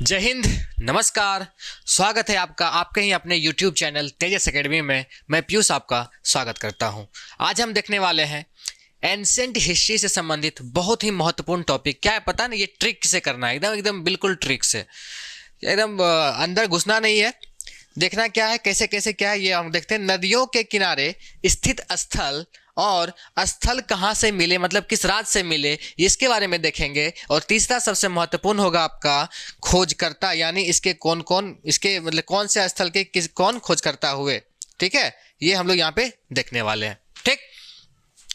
जय हिंद, नमस्कार। स्वागत है आपका आपके ही अपने YouTube चैनल तेजस एकेडमी में। मैं पीयूष आपका स्वागत करता हूं। आज हम देखने वाले हैं एंशिएंट हिस्ट्री से संबंधित बहुत ही महत्वपूर्ण टॉपिक। क्या है पता नहीं, ये ट्रिक से करना है, एकदम एकदम बिल्कुल ट्रिक से, एकदम अंदर घुसना नहीं है। देखना क्या है, कैसे कैसे क्या है, ये हम देखते हैं। नदियों के किनारे स्थित स्थल और स्थल कहाँ से मिले, मतलब किस राज्य से मिले, इसके बारे में देखेंगे। और तीसरा सबसे महत्वपूर्ण होगा आपका खोजकर्ता, यानी इसके कौन कौन, इसके मतलब कौन से स्थल के किस कौन खोजकर्ता हुए। ठीक है, ये हम लोग यहाँ पे देखने वाले हैं। ठीक,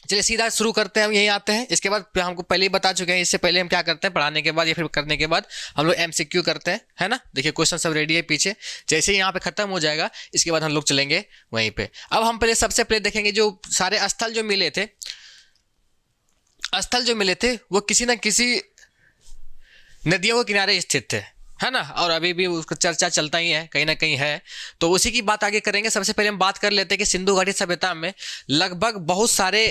चलिए सीधा शुरू करते हैं। हम यहीं आते हैं। इसके बाद हमको पहले ही बता चुके हैं, इससे पहले हम क्या करते हैं, पढ़ाने के बाद या फिर करने के बाद हम लोग MCQ करते हैं, है ना। देखिए क्वेश्चन सब रेडी है पीछे, जैसे ही यहाँ पे खत्म हो जाएगा इसके बाद हम लोग चलेंगे वहीं पे। अब हम पहले सबसे पहले देखेंगे जो सारे स्थल जो मिले थे, स्थल जो मिले थे वो किसी न किसी नदियों के किनारे स्थित थे, है ना। और अभी भी उसका चर्चा चलता ही है, कहीं ना कहीं है, तो उसी की बात आगे करेंगे। सबसे पहले हम बात कर लेते हैं कि सिंधु घाटी सभ्यता में लगभग बहुत सारे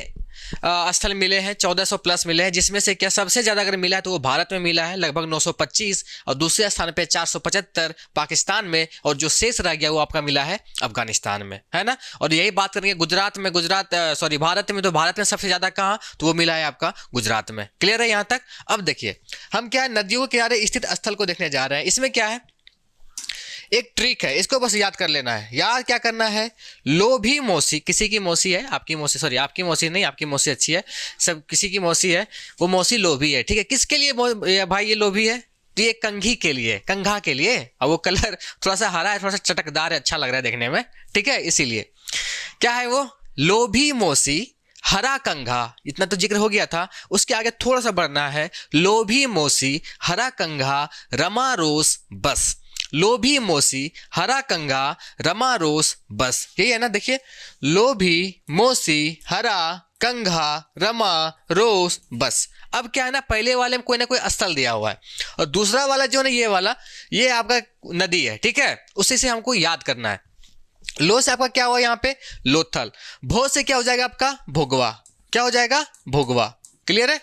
स्थल मिले हैं, 1400 प्लस मिले हैं, जिसमें से क्या सबसे ज़्यादा अगर मिला है तो वो भारत में मिला है लगभग 925, और दूसरे स्थान पे 475 पाकिस्तान में, और जो शेष रह गया वो आपका मिला है अफगानिस्तान में, है ना। और यही बात करेंगे गुजरात में, भारत में, तो भारत में सबसे ज़्यादा कहाँ, तो वो मिला है आपका गुजरात में। क्लियर है यहाँ तक। अब देखिए हम क्या है, नदियों के किनारे स्थित स्थल को देखने जा रहे हैं। इसमें क्या है, एक ट्रिक है, इसको बस याद कर लेना है। याद क्या करना है, लोभी मौसी, किसी की मौसी है, आपकी मौसी, सॉरी आपकी मौसी नहीं, आपकी मौसी अच्छी है, सब किसी की मौसी है, वो मौसी लोभी है। ठीक है, किसके लिए भाई ये लोभी है, तो ये कंघी के लिए, कंघा के लिए। और वो कलर थोड़ा सा हरा है, थोड़ा सा चटकदार है, अच्छा लग रहा है देखने में। ठीक है, इसीलिए क्या है वो, लोभी मौसी हरा कंघा, इतना तो जिक्र हो गया था। उसके आगे थोड़ा सा बढ़ना है, लोभी मौसी हरा कंघा रमा रोस बस। लोभी मौसी हरा कंघा रमा रोस बस, यही है ना। देखिए, लोभी मौसी हरा कंघा रमा रोस बस। अब क्या है ना, पहले वाले में कोई ना कोई स्थल दिया हुआ है, और दूसरा वाला जो है ना, ये वाला, ये आपका नदी है। ठीक है, उसी से हमको याद करना है। लो से आपका क्या हुआ यहाँ पे, लोथल। भो से क्या हो जाएगा आपका, भोगवा। क्या हो जाएगा, भोगवा। क्लियर है।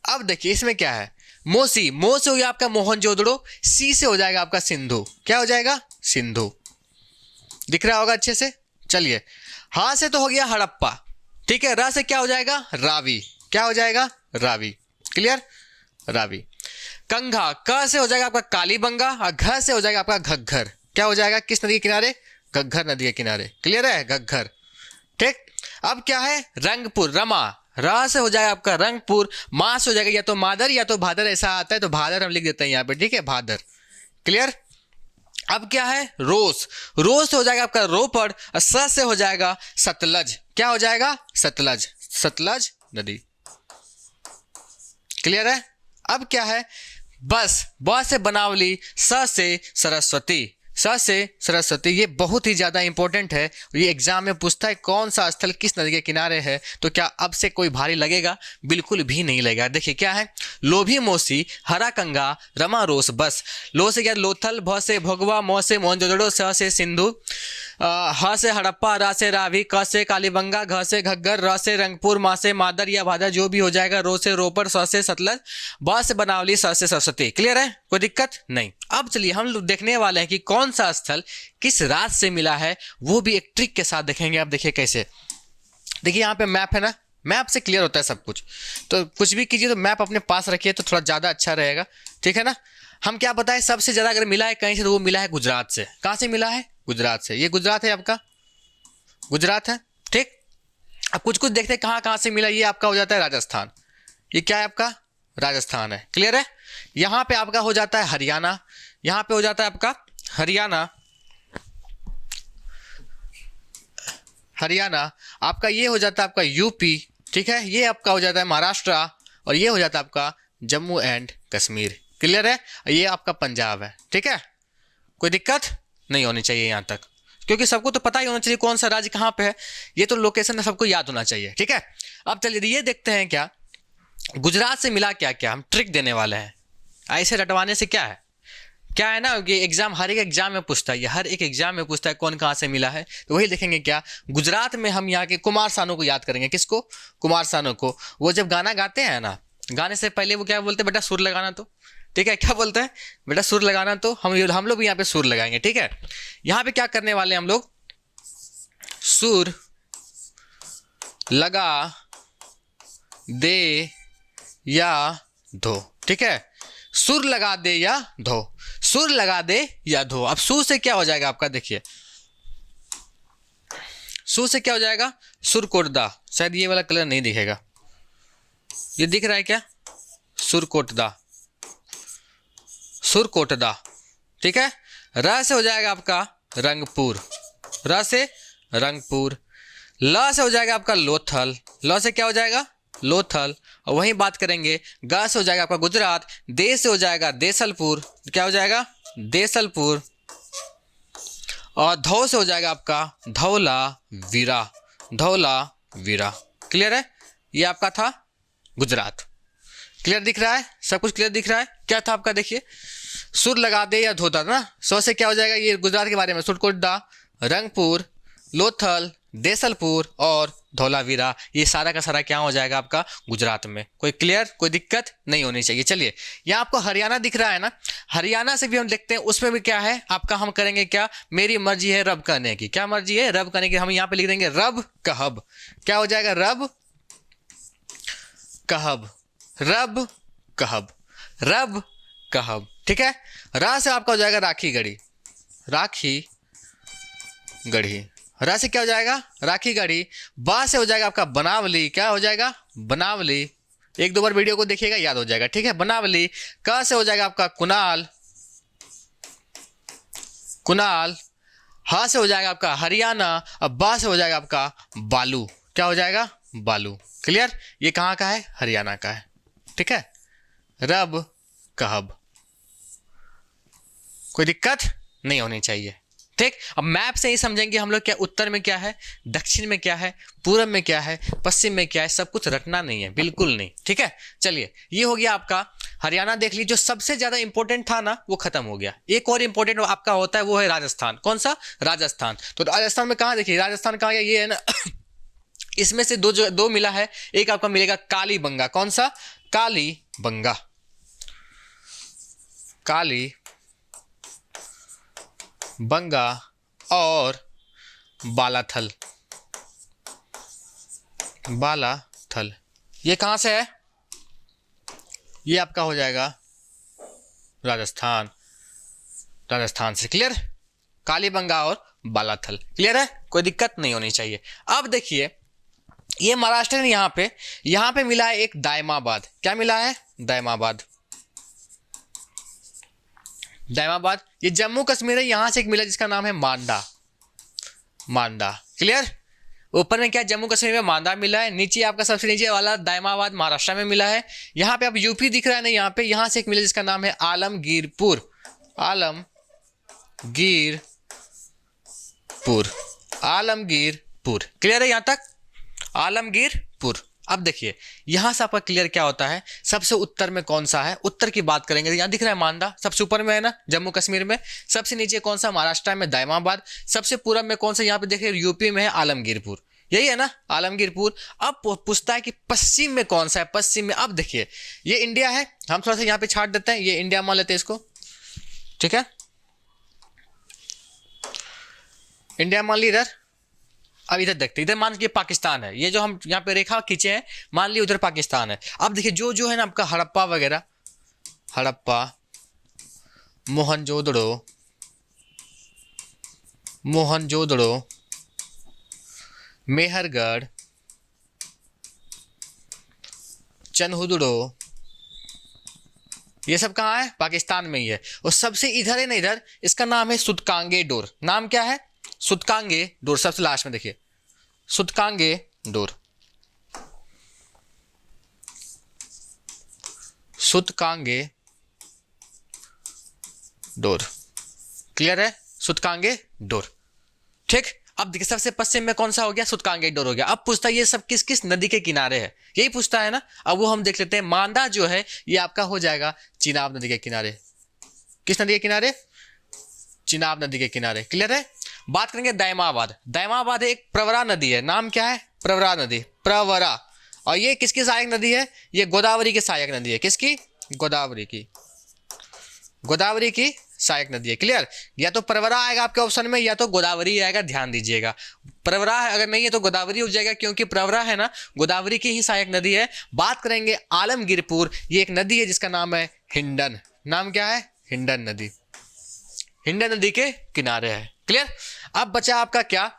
अब देखिए इसमें क्या है, मोसी, मो से हो गया आपका मोहनजोदड़ो, सी से हो जाएगा आपका सिंधु। क्या हो जाएगा, सिंधु। दिख रहा होगा अच्छे से। चलिए, हा से तो हो गया हड़प्पा। ठीक है, रा से क्या हो जाएगा, रावी। क्या हो जाएगा, रावी। क्लियर, रावी। कंघा, क से हो जाएगा आपका कालीबंगा, और घ से हो जाएगा आपका घग्घर। क्या हो जाएगा, किस नदी के किनारे, घग्घर नदी के किनारे। क्लियर है, घग्घर। ठीक, अब क्या है, रंगपुर, रमा, रा से हो जाएगा आपका रंगपुर, मां से हो जाएगा या तो मादर या तो भादर, ऐसा आता है तो भादर हम लिख देते हैं यहाँ पे। ठीक है, भादर। क्लियर। अब क्या है, रोस, रोस से हो जाएगा आपका रोपड़, और स से हो जाएगा सतलज। क्या हो जाएगा, सतलज, सतलज नदी। क्लियर है। अब क्या है, बस, ब से बनावली, स से सरस्वती, स से सरस्वती। ये बहुत ही ज़्यादा इंपॉर्टेंट है, ये एग्जाम में पूछता है कौन सा स्थल किस नदी के किनारे है। तो क्या अब से कोई भारी लगेगा, बिल्कुल भी नहीं लगेगा। देखिए क्या है, लोभी मौसी हरा कंगा रमा रोस बस। लो से क्या, लोथल, भ से भोगवा, मौ से मोहनजोदड़ो, स से सिंधु, ह से हड़प्पा, रा से रावी, क से कालीबंगा, घ से घग्गर, र से रंगपुर, मा से मादर या भादर, जो भी हो जाएगा, रो से रोपड़, स से सतलज, ब से बनावली, स से सरस्वती। क्लियर है, कोई दिक्कत नहीं। अब चलिए हम लोग देखने वाले हैं कि कौन सा स्थल किस राज्य से मिला है, वो भी एक ट्रिक के साथ देखेंगे। अब देखिए कैसे, देखिए यहाँ पे मैप है ना, मैप से क्लियर होता है सब कुछ। तो कुछ भी कीजिए तो मैप अपने पास रखिए तो थोड़ा ज़्यादा अच्छा रहेगा। ठीक है ना। हम क्या बताएं, सबसे ज़्यादा अगर मिला है कहीं से तो वो मिला है गुजरात से। कहाँ से मिला है, गुजरात से। ये गुजरात है आपका, गुजरात है। ठीक, अब कुछ कुछ देखते हैं कहाँ कहाँ से मिला। ये आपका हो जाता है राजस्थान, ये क्या है आपका, राजस्थान है। क्लियर है। यहाँ पे आपका हो जाता है हरियाणा, यहाँ पे हो जाता है आपका हरियाणा, हरियाणा। आपका ये हो जाता है आपका यूपी। ठीक है, ये आपका हो जाता है महाराष्ट्र, और ये हो जाता है आपका जम्मू एंड कश्मीर। क्लियर है, ये आपका पंजाब है। ठीक है, कोई दिक्कत नहीं होनी चाहिए यहाँ तक, क्योंकि सबको तो पता ही होना चाहिए कौन सा राज्य कहाँ पे है। ये तो लोकेशन सबको याद होना चाहिए। ठीक है, अब चलिए ये देखते हैं क्या गुजरात से मिला क्या क्या। हम ट्रिक देने वाले हैं, ऐसे रटवाने से क्या है ना कि एग्जाम, हर एक एग्जाम में पूछता है, हर एक एग्जाम में पूछता है कौन कहाँ से मिला है। तो वही देखेंगे क्या, गुजरात में हम यहाँ के कुमार सानू को याद करेंगे। किसको, कुमार सानू को। वो जब गाना गाते हैं ना, गाने से पहले वो क्या बोलते हैं, बेटा सुर लगाना। तो ठीक है, क्या बोलते हैं बेटा सुर लगाना, तो हम लोग भी यहाँ पे सुर लगाएंगे। ठीक है, यहाँ पे क्या करने वाले हैं हम लोग, सुर लगा दे या धो। ठीक है, सुर लगा दे या धो, सुर लगा दे या धो। अब सुर से क्या हो जाएगा आपका, देखिए सुर से क्या हो जाएगा, सुर कोटदा। शायद ये वाला कलर नहीं दिखेगा, ये दिख रहा है क्या, सुर कोटदा, सुर कोटदा। ठीक है, र से हो जाएगा आपका रंगपुर, र से रंगपुर। ल से हो जाएगा आपका लोथल, ल से क्या हो जाएगा, लोथल। और वहीं बात करेंगे, ग से हो जाएगा आपका गुजरात, दे से हो जाएगा देसलपुर, क्या हो जाएगा, देसलपुर। और धौ से हो जाएगा आपका धौला वीरा, धौला वीरा। क्लियर है, ये आपका था गुजरात। क्लियर दिख रहा है, सब कुछ क्लियर दिख रहा है। क्या था आपका, देखिए सुर लगा दे या धोता ना, सौ से क्या हो जाएगा, ये गुजरात के बारे में, सुरकोटदा, रंगपुर, लोथल, देसलपुर और धौलावीरा, ये सारा का सारा क्या हो जाएगा आपका गुजरात में। कोई क्लियर, कोई दिक्कत नहीं होनी चाहिए। चलिए, यहाँ आपको हरियाणा दिख रहा है ना, हरियाणा से भी हम देखते हैं, उसमें भी क्या है आपका, हम करेंगे क्या, मेरी मर्जी है रब करने की। क्या मर्जी है, रब करने की। हम यहाँ पे लिख देंगे रब कहब, क्या हो जाएगा, रब कहब, रब कहब, रब कहब। ठीक है, रा से आपका हो जाएगा राखी गढ़ी, राखी गढ़ी। रा से क्या हो जाएगा, राखी गढ़ी। बा से हो जाएगा आपका बनावली, क्या हो जाएगा, बनावली। एक दो बार वीडियो को देखिएगा, याद हो जाएगा। ठीक है, बनावली। क से हो जाएगा आपका कुनाल, कुनाल। ह से हो जाएगा आपका हरियाणा। अब बा से हो जाएगा आपका बालू, क्या हो जाएगा, बालू। क्लियर, ये कहाँ का है, हरियाणा का है। ठीक है, रब कहब, कोई दिक्कत नहीं होनी चाहिए। ठीक, अब मैप से ही समझेंगे हम लोग, क्या उत्तर में क्या है, दक्षिण में क्या है, पूर्व में क्या है, पश्चिम में क्या है, सब कुछ रटना नहीं है, बिल्कुल नहीं। ठीक है, चलिए ये हो गया आपका हरियाणा। देख लीजिए, जो सबसे ज्यादा इंपॉर्टेंट था ना वो खत्म हो गया। एक और इंपॉर्टेंट आपका होता है, वो है राजस्थान। कौन सा, राजस्थान। तो राजस्थान में कहाँ, देखिए राजस्थान कहाँ गया, ये है ना इसमें से दो मिला है, एक आपका मिलेगा कालीबंगा। कौन सा, कालीबंगा, काली बंगा और बालाथल, बालाथल। ये कहां से है, ये आपका हो जाएगा राजस्थान, राजस्थान से। क्लियर, कालीबंगा और बालाथल। क्लियर है, कोई दिक्कत नहीं होनी चाहिए। अब देखिए, ये महाराष्ट्र है, यहां पे मिला है एक दायमाबाद। क्या मिला है, दायमाबाद, दायमाबाद। ये जम्मू कश्मीर है, यहां से एक मिला जिसका नाम है मांडा, मांडा। क्लियर, ऊपर में क्या जम्मू कश्मीर में मांडा मिला है, नीचे आपका सबसे नीचे वाला दायमाबाद महाराष्ट्र में मिला है। यहाँ पे अब यूपी दिख रहा है ना, यहाँ से एक मिला जिसका नाम है आलमगीरपुर, आलमगीरपुर, आलमगीरपुर। क्लियर है यहाँ तक, आलमगीरपुर। अब देखिए यहां से आपका क्लियर क्या होता है, सबसे उत्तर में कौन सा है, उत्तर की बात करेंगे। यहाँ दिख रहा है मांडा, सबसे ऊपर में है ना जम्मू कश्मीर में। सबसे नीचे कौन सा, महाराष्ट्र में दायमाबाद। सबसे पूर्व में कौन सा, यहाँ पे देखिए यूपी में है आलमगीरपुर, यही है ना आलमगीरपुर। अब पूछता है कि पश्चिम में कौन सा है, पश्चिम में। अब देखिए ये इंडिया है, हम थोड़ा सा यहाँ पे छाट देते हैं, ये इंडिया मान लेते हैं इसको। ठीक है, इंडिया मान ली इधर। अब इधर देखते, इधर मान लीजिए पाकिस्तान है, ये जो हम यहाँ पे रेखा खींचे हैं, मान लीजिए उधर पाकिस्तान है। अब देखिए जो है ना आपका हड़प्पा वगैरह, हड़प्पा, मोहनजोदड़ो, मोहनजोदड़ो, मेहरगढ़, चनहुदड़ो, ये सब कहाँ है, पाकिस्तान में ही है। और सबसे इधर है ना, इधर इसका नाम है सुतकांगे डोर। नाम क्या है, सुतकांगे डोर। सबसे लास्ट में देखिए सुतकांगे डोर, सुतकांगे डोर। क्लियर है, सुतकांगे डोर। ठीक, अब देखिए सबसे पश्चिम में कौन सा हो गया, सुतकांगे डोर हो गया। अब पूछता है ये सब किस किस नदी के किनारे है, यही पूछता है ना। अब वो हम देख लेते हैं। मांडा जो है ये आपका हो जाएगा चिनाब नदी के किनारे। किस नदी के किनारे, चिनाब नदी के किनारे। क्लियर है। बात करेंगे दायमाबाद। दायमाबाद एक प्रवरा नदी है, नाम क्या है, प्रवरा नदी, प्रवरा। और ये किसकी सहायक नदी है, ये गोदावरी की सहायक नदी है। किसकी, गोदावरी की, गोदावरी की सहायक नदी है। क्लियर, या तो परवरा आएगा आपके ऑप्शन में या तो गोदावरी आएगा, ध्यान दीजिएगा। परवरा अगर नहीं है तो गोदावरी हो जाएगा, क्योंकि परवरा है ना गोदावरी की ही सहायक नदी है। बात करेंगे आलमगीरपुर, ये एक नदी है जिसका नाम है हिंडन। नाम क्या है? हिंडन नदी, हिंडन नदी के किनारे है। क्लियर, अब बचा आपका क्या?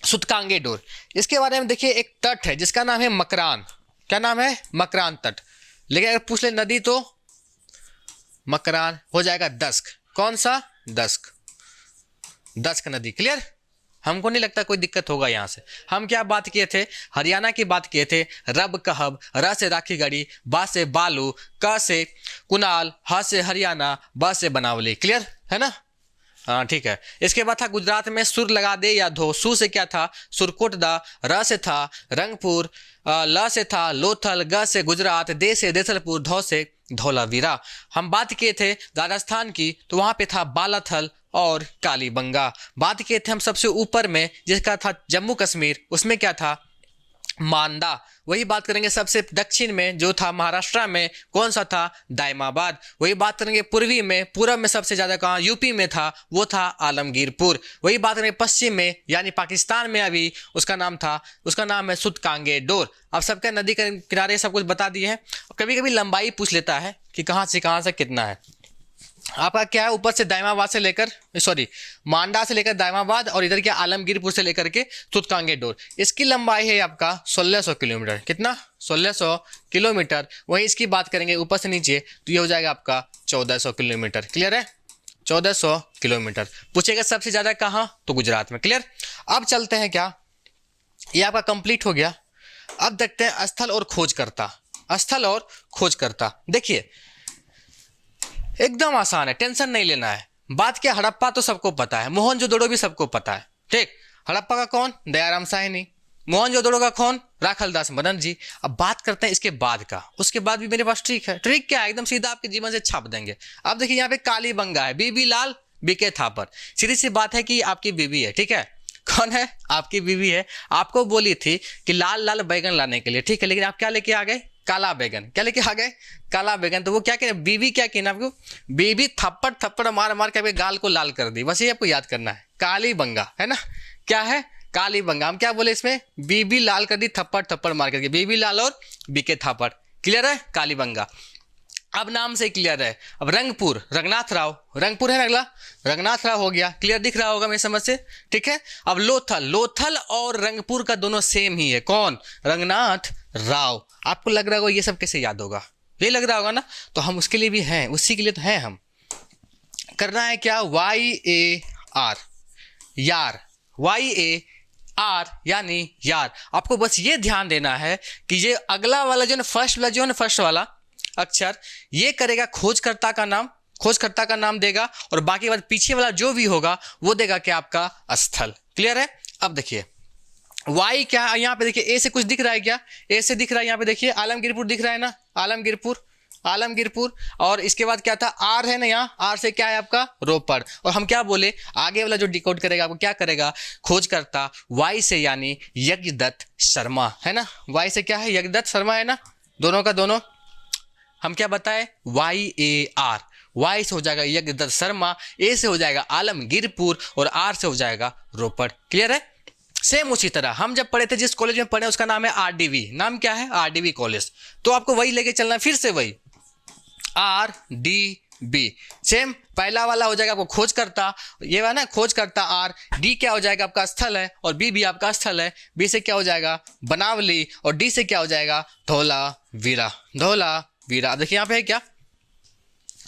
सूतकांगे डोर। इसके बारे में देखिए, एक तट है जिसका नाम है मकरान। क्या नाम है? मकरान तट। लेकिन अगर पूछ ले नदी तो मकरान हो जाएगा दस्क। कौन सा? दस्क, दस्क नदी। क्लियर, हमको नहीं लगता कोई दिक्कत होगा यहाँ से। हम क्या बात किए थे? हरियाणा की बात किए थे। रब कहब, र से राखी गढ़ी, बा से बालू, क से कुनाल, ह से हरियाणा, ब से बनावली। क्लियर है ना? हाँ ठीक है। इसके बाद था गुजरात में सुर लगा दे या धो। सु से क्या था? सुरकोटदा, र से था रंगपुर, ल से था लोथल, ग से गुजरात, दे से देसलपुर, धौ से धौलावीरा। हम बात किए थे राजस्थान की, तो वहां पे था बालाथल और कालीबंगा। बात किए थे हम सबसे ऊपर में जिसका था जम्मू कश्मीर, उसमें क्या था? मांदा। वही बात करेंगे सबसे दक्षिण में जो था महाराष्ट्र में, कौन सा था? दायमाबाद। वही बात करेंगे पूर्वी में, पूरब में सबसे ज्यादा कहाँ? यूपी में था, वो था आलमगीरपुर। वही बात करेंगे पश्चिम में यानी पाकिस्तान में, अभी उसका नाम है सूतकांगे डोर। अब सबका नदी के किनारे सब कुछ बता दिए हैं। कभी कभी लंबाई पूछ लेता है कि कहाँ से कितना है। आपका क्या है? ऊपर से दायमाबाद से लेकर मांडा से लेकर दायमाबाद, और इधर क्या आलमगीरपुर से लेकर के सूतकांगे डोर। इसकी लंबाई है आपका 1600 किलोमीटर। कितना? 1600 किलोमीटर। वहीं इसकी बात करेंगे ऊपर से नीचे तो ये हो जाएगा आपका 1400 किलोमीटर। क्लियर है? 1400 किलोमीटर। पूछेगा सबसे ज्यादा कहाँ? तो गुजरात में। क्लियर, अब चलते हैं क्या, ये आपका कंप्लीट हो गया। अब देखते हैं स्थल और खोजकर्ता। स्थल और खोजकर्ता देखिए एकदम आसान है, टेंशन नहीं लेना है। बात क्या, हड़प्पा तो सबको पता है, मोहनजोदड़ो भी सबको पता है। ठीक, हड़प्पा का कौन? दयाराम साहनी। मोहनजोदड़ो का कौन? राखलदास मदन जी। अब बात करते हैं इसके बाद का। उसके बाद भी मेरे पास ट्रिक है। ट्रिक क्या है? एकदम सीधा आपके जीवन से छाप देंगे। अब देखिए यहाँ पे कालीबंगा है, बीबी लाल बीके थापर। सीधी सी बात है कि आपकी बीबी है। ठीक है, कौन है? आपकी बीबी है। आपको बोली थी कि लाल लाल बैगन लाने के लिए। ठीक है, लेकिन आप क्या लेके आ गए? काला बैगन। क्या लेके आ गए? काला बैगन। तो वो क्या कह बीबी क्या कहना आपको? बीबी थप्पड़ थप्पड़ मार मार के आपके गाल को लाल कर दी। बस ये आपको याद करना है। कालीबंगा है ना? क्या है? कालीबंगा। हम क्या बोले इसमें? बीबी लाल कर दी थप्पड़ थप्पड़ मार करके। बीबी लाल और बीके थापड़। क्लियर है? कालीबंगा। अब नाम से क्लियर है। अब रंगपुर, रंगनाथ राव। रंगपुर है ना अगला? रंगनाथ राव हो गया। क्लियर दिख रहा होगा मेरी समझ से? ठीक है। अब लोथल, लोथल और रंगपुर का दोनों सेम ही है। कौन? रंगनाथ राव। आपको लग रहा होगा ये सब कैसे याद होगा, ये लग रहा होगा ना? तो हम उसके लिए भी हैं, उसी के लिए तो हैं हम। करना है क्या? YAR, यार। YAR यानी यार। आपको बस ये ध्यान देना है कि ये अगला वाला जो है फर्स्ट वाला अक्षर, ये करेगा खोजकर्ता का नाम, खोजकर्ता का नाम देगा, और बाकी बात पीछे वाला जो भी होगा वो देगा क्या? आपका स्थल। क्लियर है? अब देखिए वाई क्या है यहाँ पे? देखिए ए से कुछ दिख रहा है क्या? ए से दिख रहा है यहाँ पे, देखिए आलमगीरपुर दिख रहा है ना? आलमगीरपुर। और इसके बाद क्या था? आर है ना यहाँ? आर से क्या है आपका? रोपड़। और हम क्या बोले? आगे वाला जो डिकोड करेगा आपको क्या करेगा? खोजकर्ता वाई से यानी यज्ञदत्त शर्मा है ना? वाई से क्या है? यज्ञदत्त शर्मा है ना? दोनों का दोनों हम क्या बताए? YAR। वाई से हो जाएगा यज्ञदत्त शर्मा, ए से हो जाएगा आलमगीरपुर, और आर से हो जाएगा रोपड़। क्लियर है? सेम उसी तरह हम जब पढ़े थे, जिस कॉलेज में पढ़े उसका नाम है RDV। नाम क्या है? RDV college. तो आपको वही लेके चलना, फिर से वही RDV। सेम पहला वाला हो जाएगा आपको खोजकर्ता, ये है ना खोजकर्ता R। D क्या हो जाएगा? आपका स्थल है, और B भी आपका स्थल है। B से क्या हो जाएगा? बनावली, और D से क्या हो जाएगा? धौलावीरा। धौलावीरा। देखिए यहाँ पे है क्या?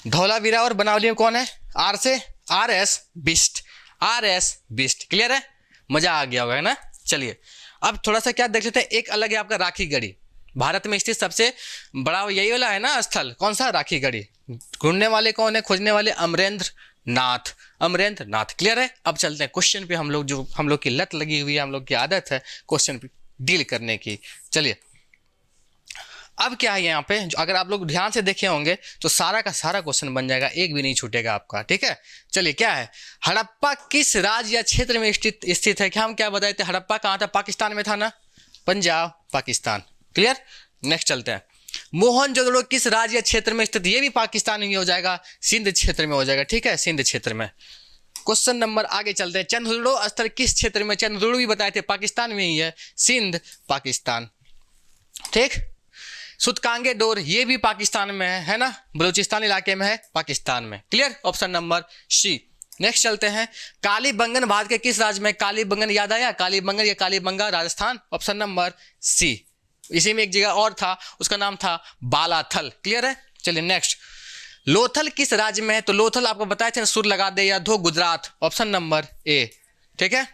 धौलावीरा और बनावली में कौन है? R से RS Bisht. RS Bisht. Clear है? मजा आ गया होगा है ना? चलिए अब थोड़ा सा क्या देख लेते हैं। एक अलग है आपका राखी गढ़ी। भारत में स्थित सबसे बड़ा यही वाला है ना स्थल। कौन सा? राखी गढ़ी। ढूंढने वाले कौन है? खोजने वाले अमरेंद्र नाथ। क्लियर है? अब चलते हैं क्वेश्चन पे। हम लोग की लत लगी हुई है, हम लोग की आदत है क्वेश्चन पे डील करने की। चलिए अब क्या है यहाँ पे, अगर आप लोग ध्यान से देखे होंगे तो सारा का सारा क्वेश्चन बन जाएगा, एक भी नहीं छूटेगा आपका। ठीक है, चलिए क्या है? हड़प्पा किस राज्य या क्षेत्र में स्थित है? क्या हम क्या बताए थे? हड़प्पा कहाँ था? पाकिस्तान में था ना? पंजाब, पाकिस्तान। क्लियर? नेक्स्ट चलते हैं। मोहनजोदड़ो किस राज्य या क्षेत्र में स्थित, ये भी पाकिस्तान में हो जाएगा, सिंध क्षेत्र में हो जाएगा, ठीक है, सिंध क्षेत्र में। क्वेश्चन नंबर आगे चलते हैं। चंद्रदुर्डो स्थल किस क्षेत्र में, चंद्रदुर्डो भी बताए थे पाकिस्तान में ही है, सिंध पाकिस्तान, ठीक। सुतकांगे डोर ये भी पाकिस्तान में है ना, बलूचिस्तान इलाके में है, पाकिस्तान में, clear, option number C. Next चलते हैं। कालीबंगन भारत के किस राज्य में, कालीबंगन याद आया, कालीबंगन या Kalibanga Rajasthan, option number C. इसी में एक जगह और था, उसका नाम था बालाथल, क्लियर है। चलिए नेक्स्ट। लोथल किस राज्य में है, तो लोथल आपको बताए थे सुर लगा दे या धो, गुजरात, ऑप्शन नंबर ए, ठीक है।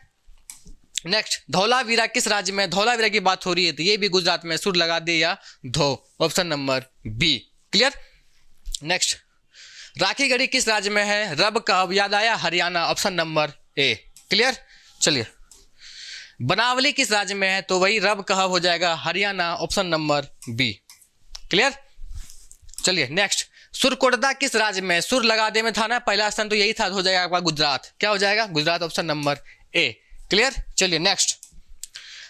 नेक्स्ट, धौलावीरा किस राज्य में, धौलावीरा की बात हो रही है तो ये भी गुजरात में, सुर लगा दे या धो, option number B, clear. Next, Rakhigarhi किस राज्य में है, रब कहब याद आया, Haryana, option number A, clear. चलिए, बनावली किस राज्य में है, तो वही रब कहब हो जाएगा, Haryana, option number B, clear. चलिए नेक्स्ट, सुरकोटदा किस राज्य में, सुर लगा दे में था ना पहला स्थान, तो यही था, हो जाएगा आपका गुजरात, क्या हो जाएगा, Gujarat, option number A, clear. चलिए नेक्स्ट,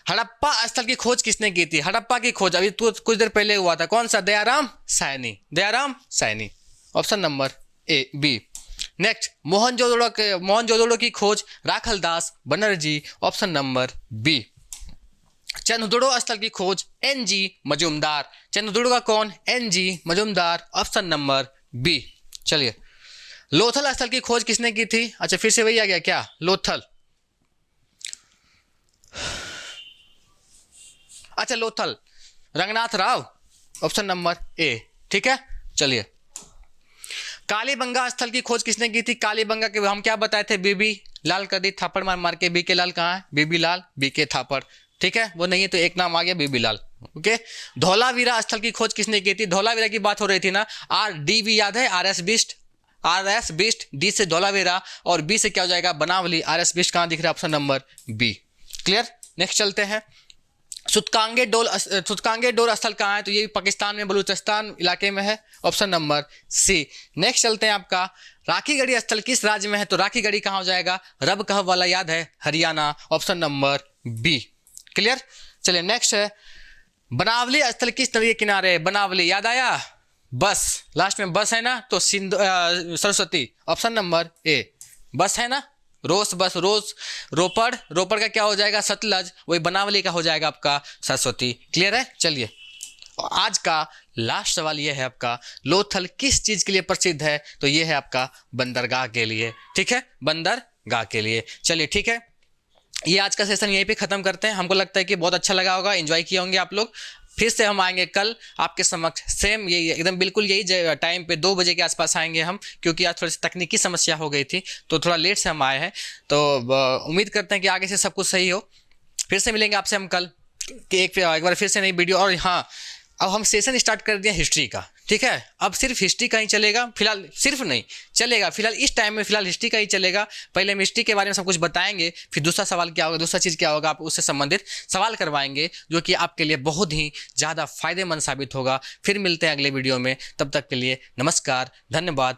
हड़प्पा स्थल की खोज किसने की थी, हड़प्पा की खोज अभी तो कुछ देर पहले हुआ था, कौन सा, Dayaram Sahni, Dayaram Sahni, option number A, B. Next, Mohenjodaro की खोज Rakhaldas Banerji, option number B. चंद्रदुर्डो स्थल की खोज एनजी मजूमदार, चंद्रदुर्डो का कौन, N G Majumdar, option number B. चलिए, लोथल स्थल की खोज किसने की थी, अच्छा फिर से वही आ गया क्या, लोथल, अच्छा लोथल, रंगनाथ राव, ऑप्शन नंबर ए, ठीक है। चलिए, कालीबंगा स्थल की खोज किसने की थी, कालीबंगा के हम क्या बताए थे, बीबी लाल कर दी, थापड़ मार मार के, बी के लाल कहाँ है, बीबी लाल, बी के थापड़, ठीक है, वो नहीं है तो एक नाम आ गया बीबी लाल, ओके। धौलावीरा स्थल की खोज किसने की थी, धौलावीरा की बात हो रही थी ना, आर डी वी याद है, आर एस बिस्ट, डी से धौलावीरा और बी से क्या हो जाएगा, बनावली, आर एस बिस्ट कहाँ दिख रहा है, option number B, clear. Next चलते हैं। सुतकांगे डोर स्थल कहाँ है, तो ये भी पाकिस्तान में, बलूचिस्तान इलाके में है, ऑप्शन नंबर सी। नेक्स्ट चलते हैं आपका, राखी गढ़ी स्थल किस राज्य में है, तो राखी गढ़ी कहाँ हो जाएगा, रब कहब वाला याद है, Haryana, option number B, clear. चलिए नेक्स्ट है, बनावली स्थल किस नदी के किनारे है, बनावली याद आया, बस लास्ट में बस है ना, तो सरस्वती, ऑप्शन नंबर ए, बस है ना, रोपड़ का क्या हो जाएगा, सतलज, वही बनावली का हो जाएगा आपका सरस्वती, क्लियर है। चलिए, आज का लास्ट सवाल ये है आपका, लोथल किस चीज के लिए प्रसिद्ध है, तो ये है आपका बंदरगाह के लिए, ठीक है, बंदरगाह के लिए। चलिए ठीक है, ये आज का सेशन यहीं पे खत्म करते हैं। हमको लगता है कि बहुत अच्छा लगा होगा, एंजॉय किए होंगे आप लोग। फिर से हम आएंगे कल आपके समक्ष, सेम यही एकदम बिल्कुल यही टाइम पे 2 बजे के आसपास आएंगे हम, क्योंकि आज थोड़ी सी तकनीकी समस्या हो गई थी तो थोड़ा लेट से हम आए हैं। तो उम्मीद करते हैं कि आगे से सब कुछ सही हो। फिर से मिलेंगे आपसे हम कल कि एक बार फिर से नई वीडियो। और हाँ, अब हम सेशन स्टार्ट कर दिया हिस्ट्री का, ठीक है। अब सिर्फ हिस्ट्री का ही चलेगा फिलहाल, सिर्फ नहीं चलेगा फिलहाल, इस टाइम में फिलहाल हिस्ट्री का ही चलेगा। पहले हम हिस्ट्री के बारे में सब कुछ बताएंगे, फिर दूसरा सवाल क्या होगा, दूसरा चीज़ क्या होगा, आप उससे संबंधित सवाल करवाएंगे जो कि आपके लिए बहुत ही ज़्यादा फायदेमंद साबित होगा। फिर मिलते हैं अगले वीडियो में, तब तक के लिए नमस्कार, धन्यवाद,